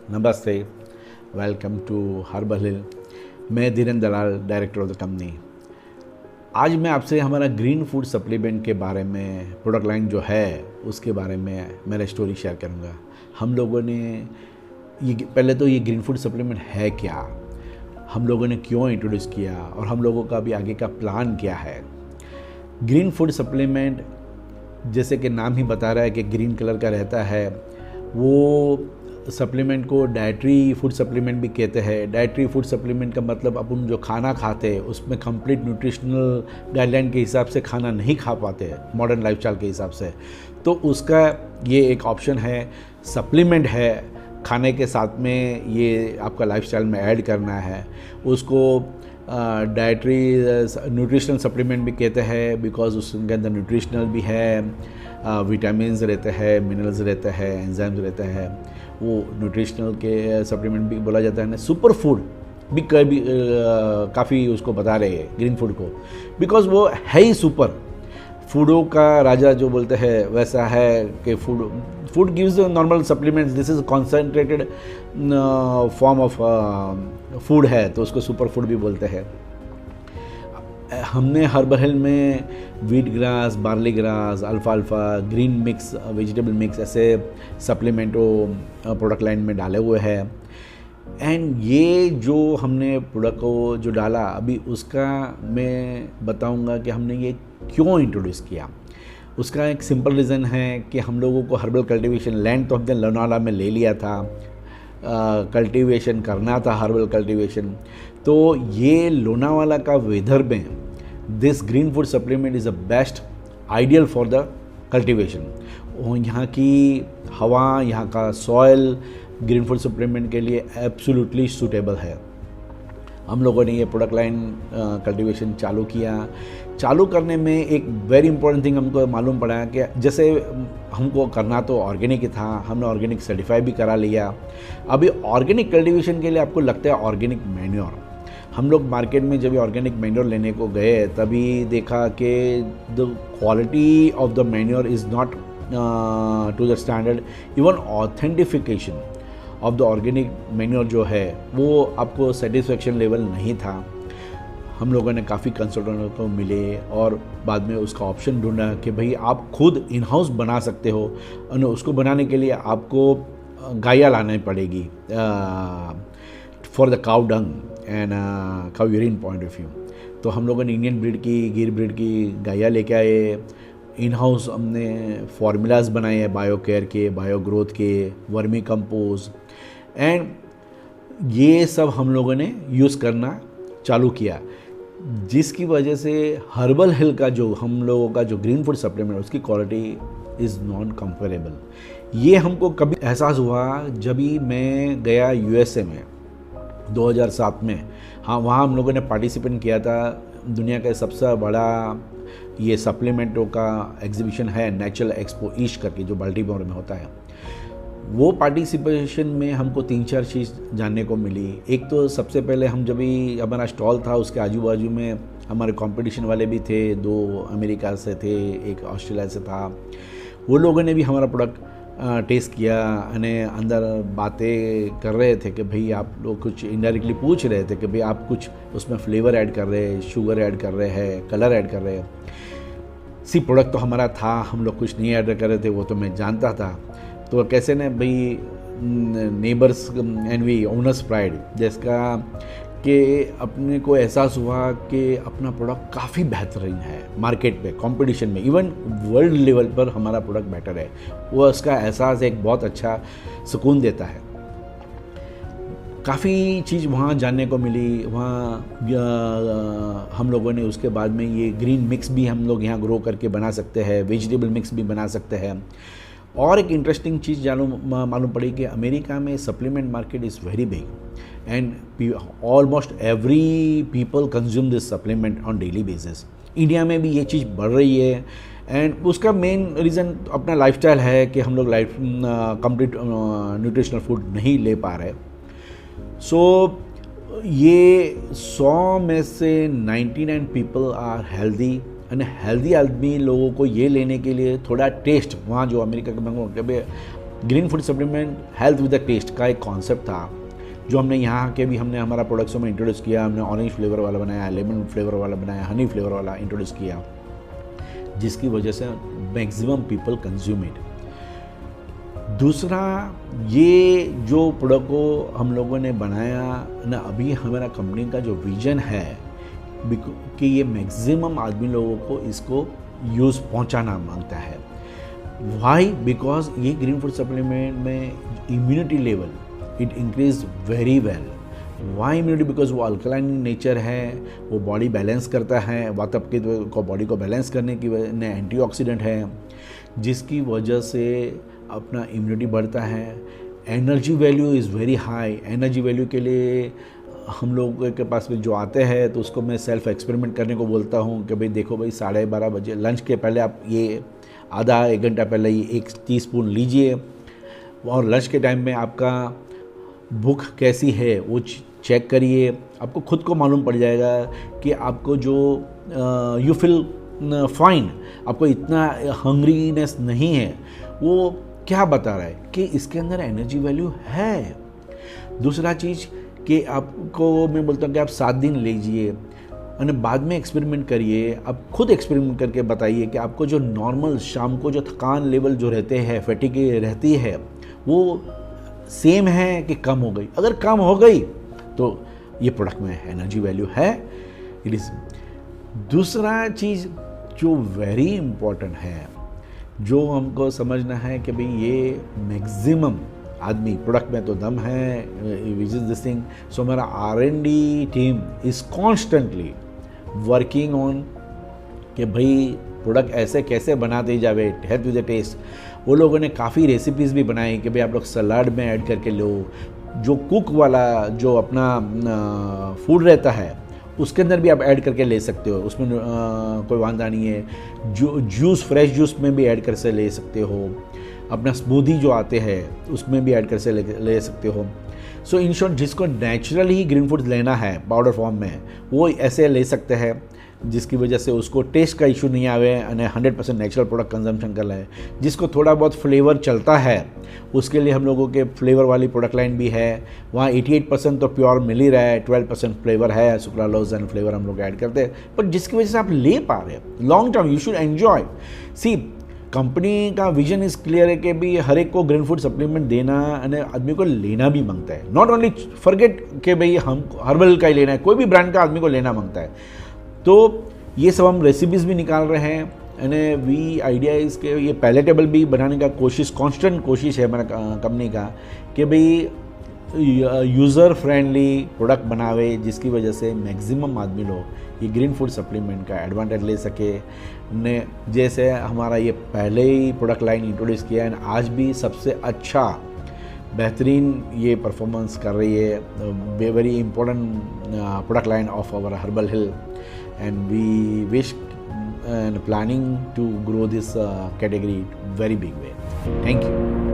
नमस्ते, welcome to herbal हिल। मैं धीरेन्द्र दलाल, director of the company. आज मैं आपसे हमारा ग्रीन फूड सप्लीमेंट के बारे में, प्रोडक्ट लाइन जो है उसके बारे में मेरा स्टोरी शेयर करूंगा। हम लोगों ने ये पहले तो ये ग्रीन फूड सप्लीमेंट है क्या, हम लोगों ने क्यों इंट्रोड्यूस किया और हम लोगों का अभी आगे का प्लान क्या है। ग्रीन फूड सप्लीमेंट जैसे कि नाम ही बता रहा है कि ग्रीन कलर का रहता है, वो सप्लीमेंट को डाइटरी फूड सप्लीमेंट भी कहते हैं। डाइटरी फूड सप्लीमेंट का मतलब अपन जो खाना खाते हैं उसमें कंप्लीट न्यूट्रिशनल गाइडलाइन के हिसाब से खाना नहीं खा पाते मॉडर्न लाइफस्टाइल के हिसाब से, तो उसका ये एक ऑप्शन है, सप्लीमेंट है। खाने के साथ में ये आपका लाइफस्टाइल में ऐड करना है। उसको डाइटरी न्यूट्रिशनल सप्लीमेंट भी कहते हैं बिकॉज उसके अंदर न्यूट्रिशनल भी है, विटामिन्स रहते हैं, मिनरल्स रहते हैं, एंजाइम्स रहते हैं। वो न्यूट्रिशनल के सप्लीमेंट भी बोला जाता है ना। सुपर फूड भी कभी काफ़ी उसको बता रहे हैं ग्रीन फूड को, बिकॉज वो है ही सुपर फूडों का राजा जो बोलते हैं वैसा है कि food gives normal supplements, this is concentrated form of food है, तो उसको सुपर फूड भी बोलते हैं। हमने हर्बल हेल्थ में wheat grass, barley grass, alpha, green mix, vegetable mix ऐसे सप्लीमेंटों प्रोडक्ट लाइन में डाले हुए हैं। एंड ये जो हमने प्रोडक्ट को जो डाला अभी, उसका मैं बताऊंगा कि हमने ये क्यों इंट्रोड्यूस किया। उसका एक सिंपल रीज़न है कि हम लोगों को हर्बल कल्टीवेशन लैंड तो हमने लोनावाला में ले लिया था, कल्टीवेशन करना था हर्बल कल्टीवेशन। तो ये लोनावाला का वेदर में this green food supplement is a best ideal for the cultivation. यहाँ की हवा, यहाँ का सॉयल ग्रीन फूड सप्लीमेंट के लिए एब्सोल्युटली सूटेबल है। हम लोगों ने ये प्रोडक्ट लाइन कल्टीवेशन चालू करने में एक वेरी इंपॉर्टेंट थिंग हमको मालूम पड़ा कि जैसे हमको करना तो ऑर्गेनिक ही था, हमने ऑर्गेनिक सर्टिफाई भी करा लिया। अभी ऑर्गेनिक कल्टीवेशन के लिए आपको लगता है ऑर्गेनिक मैन्योर। हम लोग मार्केट में जब ऑर्गेनिक मैन्योर लेने को गए तभी देखा कि the quality of the manure is not to the standard. Even authentification of the organic manure जो है वो आपको सेटिस्फेक्शन लेवल नहीं था। हम लोगों ने काफ़ी कंसल्टेंटों को मिले और बाद में उसका ऑप्शन ढूंढा कि भाई आप खुद इन हाउस बना सकते हो, और उसको बनाने के लिए आपको गाया लानी पड़ेगी for the cow dung and cow urine point of view. तो हम लोगों ने इंडियन ब्रीड की, गिर ब्रीड की गाया लेके आए। इन हाउस हमने फार्मूलाज बनाए हैं, बायो केयर के, बायो ग्रोथ के, वर्मी कंपोज, एंड ये सब हम लोगों ने यूज़ करना चालू किया, जिसकी वजह से हर्बल हिल का जो हम लोगों का जो ग्रीन फूड सप्लीमेंट उसकी क्वालिटी इज़ नॉन कंपेरेबल। ये हमको कभी एहसास हुआ जब भी मैं गया यूएसए में 2007 में। हाँ, वहाँ हम लोगों ने पार्टिसिपेट किया था। दुनिया का सबसे बड़ा ये सप्लीमेंटों का एग्जीबिशन है, नेचुरल एक्सपो ईस्ट करके, जो बाल्टीमोर में होता है। वो पार्टिसिपेशन में हमको 3-4 चीज़ जानने को मिली। एक तो सबसे पहले हम जब भी हमारा स्टॉल था उसके आजू बाजू में हमारे कंपटीशन वाले भी थे, 2 अमेरिका से थे, एक ऑस्ट्रेलिया से था। वो लोगों ने भी हमारा प्रोडक्ट टेस्ट किया, यानी अंदर बातें कर रहे थे कि भाई आप लोग कुछ इनडायरेक्टली पूछ रहे थे कि भाई आप कुछ उसमें फ्लेवर ऐड कर रहे हैं, शुगर ऐड कर रहे हैं, कलर ऐड कर रहे हैं। प्रोडक्ट तो हमारा था, हम लोग कुछ नहीं ऐड कर रहे थे, वो तो मैं जानता था। तो कैसे न भाई नेबर्स एनवी, ओनर्स प्राइड, जिसका कि अपने को एहसास हुआ कि अपना प्रोडक्ट काफ़ी बेहतरीन है मार्केट पे, कंपटीशन में, इवन वर्ल्ड लेवल पर हमारा प्रोडक्ट बेटर है। वो उसका एहसास एक बहुत अच्छा सुकून देता है। काफ़ी चीज़ वहाँ जानने को मिली। वहाँ हम लोगों ने उसके बाद में ये ग्रीन मिक्स भी हम लोग यहाँ ग्रो करके बना सकते हैं, वेजिटेबल मिक्स भी बना सकते हैं। और एक इंटरेस्टिंग चीज़ मालूम पड़ी कि अमेरिका में supplement market is very big and almost every people consume this supplement on daily basis. India में भी ये चीज़ बढ़ रही है एंड उसका मेन रीज़न अपना लाइफस्टाइल है कि हम लोग कंप्लीट न्यूट्रिशनल फूड नहीं ले पा रहे। सो ये 100 में से 99 पीपल आर हेल्दी हेल्दी आदमी लोगों को ये लेने के लिए थोड़ा टेस्ट, वहाँ जो अमेरिका के mango green food supplement health with the taste का एक कॉन्सेप्ट था जो हमने यहाँ के भी हमने हमारा प्रोडक्ट्सों में इंट्रोड्यूस किया। हमने ऑरेंज फ्लेवर वाला बनाया, लेमन फ्लेवर वाला बनाया, हनी फ्लेवर वाला इंट्रोड्यूस किया, जिसकी वजह से मैक्सिमम पीपल कंज्यूम इट। दूसरा, ये जो प्रोडक्ट को हम लोगों ने बनाया ना, अभी हमारा कंपनी का जो विजन है कि ये मैक्सिमम आदमी लोगों को इसको यूज़ पहुंचाना मांगता है। वाई? बिकॉज ये ग्रीन फूड सप्लीमेंट में immunity level it increase very well. Why immunity? Because वो अल्कलाइन नेचर है, वो बॉडी बैलेंस करता है, वातावरण को बॉडी को बैलेंस करने की वजह एंटीऑक्सीडेंट है, जिसकी वजह से अपना इम्यूनिटी बढ़ता है। Energy value is very high. Energy value के लिए हम लोग के पास में जो आते हैं तो उसको मैं सेल्फ एक्सपेरिमेंट करने को बोलता हूँ कि भाई देखो भाई 12:30 बजे लंच के पहले आप ये आधा एक घंटा पहले ही 1 टीस्पून लीजिए, और लंच के टाइम में आपका भूख कैसी है वो चेक करिए। आपको खुद को मालूम पड़ जाएगा कि आपको जो यू फील फाइन, आपको इतना हंग्रीनेस नहीं है, वो क्या बता रहा है कि इसके अंदर एनर्जी वैल्यू है। दूसरा चीज़ कि आपको मैं बोलता हूँ कि आप 7 दिन लीजिए और बाद में एक्सपेरिमेंट करिए। आप खुद एक्सपेरिमेंट करके बताइए कि आपको जो नॉर्मल शाम को जो थकान लेवल जो रहते हैं, फैटिग रहती है, वो सेम है कि कम हो गई। अगर कम हो गई तो ये प्रोडक्ट में एनर्जी वैल्यू है, इट इज़। दूसरा चीज़ जो वेरी इम्पोर्टेंट है, जो हमको समझना है कि भाई ये मैक्सिमम आदमी प्रोडक्ट में तो दम है, विच इज़ दिस थिंग। सो हमारा R&D team is constantly working on कि भाई प्रोडक्ट ऐसे कैसे बनाते जावे, हेल्थ विद द टेस्ट। वो लोगों ने काफ़ी रेसिपीज़ भी बनाई कि भाई आप लोग सलाद में ऐड करके लो, जो कुक वाला जो अपना फूड रहता है उसके अंदर भी आप ऐड करके ले सकते हो, उसमें कोई वांदा नहीं है। जूस, फ्रेश जूस में भी ऐड कर से ले सकते हो, अपना स्मूदी जो आते हैं उसमें भी ऐड कर से ले सकते हो। सो इन शॉर्ट, जिसको नेचुरल ही ग्रीन फूड लेना है पाउडर फॉर्म में, वो ऐसे ले सकते हैं, जिसकी वजह से उसको टेस्ट का इशू नहीं आवे और 100% नेचुरल प्रोडक्ट कंजम्पशन कर रहे हैं। जिसको थोड़ा बहुत फ्लेवर चलता है उसके लिए हम लोगों के फ्लेवर वाली प्रोडक्ट लाइन भी है। वहाँ 88% तो प्योर मिल ही रहा है, 12% फ्लेवर है, सुक्रालोज एंड फ्लेवर हम लोग ऐड करते हैं, पर जिसकी वजह से आप ले पा रहे हैं long term, you should enjoy. See, company का विजन इज़ क्लियर है कि भी हर एक को ग्रीन फूड सप्लीमेंट देना और आदमी को लेना भी मांगता है। नॉट ओनली फॉरगेट कि भाई हम हर्बल का ही लेना है, कोई भी ब्रांड का आदमी को लेना मांगता है। तो ये सब हम रेसिपीज़ भी निकाल रहे हैं एंड वी आइडिया इज़ के ये पैलेटेबल भी बनाने का कांस्टेंट कोशिश है हमारा कंपनी का कि भाई यूज़र फ्रेंडली प्रोडक्ट बनावे, जिसकी वजह से मैक्सिमम आदमी लोग ये ग्रीन फूड सप्लीमेंट का एडवांटेज ले सके। ने जैसे हमारा ये पहले ही प्रोडक्ट लाइन इंट्रोड्यूस किया है, आज भी सबसे अच्छा बेहतरीन ये परफॉर्मेंस कर रही है। Very important product line of our herbal hill, and we wish and planning to grow this category very big way. Thank you.